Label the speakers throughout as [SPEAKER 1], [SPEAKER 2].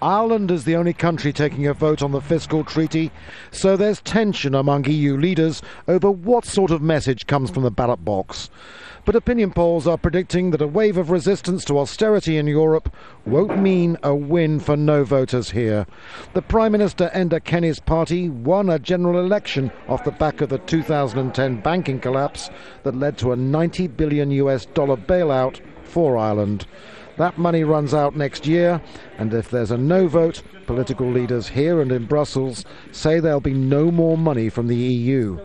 [SPEAKER 1] Ireland is the only country taking a vote on the fiscal treaty, so there's tension among EU leaders over what sort of message comes from the ballot box. But opinion polls are predicting that a wave of resistance to austerity in Europe won't mean a win for no voters here. The Prime Minister Enda Kenny's party won a general election off the back of the 2010 banking collapse that led to a $90 billion bailout for Ireland. That money runs out next year, and if there's a no vote, political leaders here and in Brussels say there'll be no more money from the EU.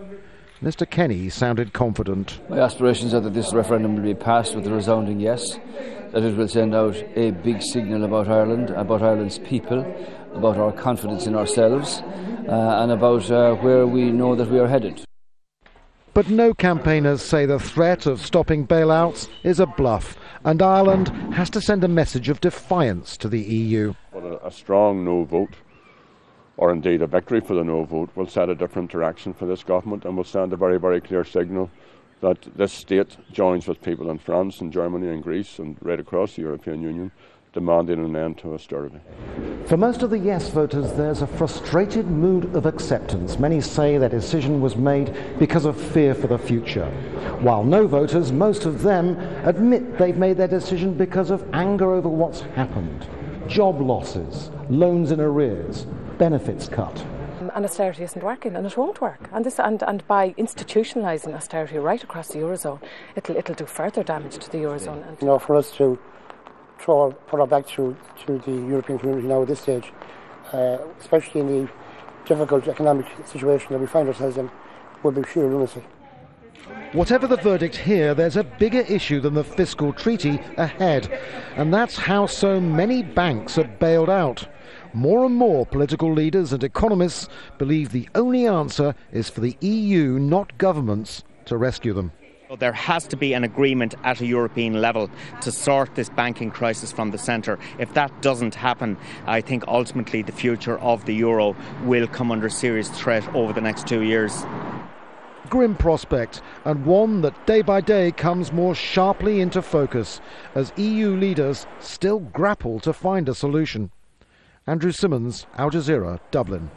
[SPEAKER 1] Mr. Kenny sounded confident.
[SPEAKER 2] My aspirations are that this referendum will be passed with a resounding yes, that it will send out a big signal about Ireland, about Ireland's people, about our confidence in ourselves, and about where we know that we are headed.
[SPEAKER 1] But no campaigners say the threat of stopping bailouts is a bluff, and Ireland has to send a message of defiance to the EU.
[SPEAKER 3] But a strong no vote, or indeed a victory for the no vote, will set a different direction for this government and will send a very, very clear signal that this state joins with people in France and Germany and Greece and right across the European Union demanding an end to austerity.
[SPEAKER 1] For most of the yes voters, there's a frustrated mood of acceptance. Many say their decision was made because of fear for the future. While no voters, most of them admit they've made their decision because of anger over what's happened. Job losses, loans in arrears, benefits cut.
[SPEAKER 4] And austerity isn't working, and it won't work. And by institutionalising austerity right across the Eurozone, it'll do further damage to the Eurozone.
[SPEAKER 5] You know, for us to put our back to the European community now at this stage, especially in the difficult economic situation that we find ourselves in, would be sheer lunacy.
[SPEAKER 1] Whatever the verdict here, there's a bigger issue than the fiscal treaty ahead, and that's how so many banks are bailed out. More and more political leaders and economists believe the only answer is for the EU, not governments, to rescue them.
[SPEAKER 6] There has to be an agreement at a European level to sort this banking crisis from the centre. If that doesn't happen, I think ultimately the future of the euro will come under serious threat over the next 2 years.
[SPEAKER 1] Grim prospect, and one that day by day comes more sharply into focus as EU leaders still grapple to find a solution. Andrew Simmons, Al Jazeera, Dublin.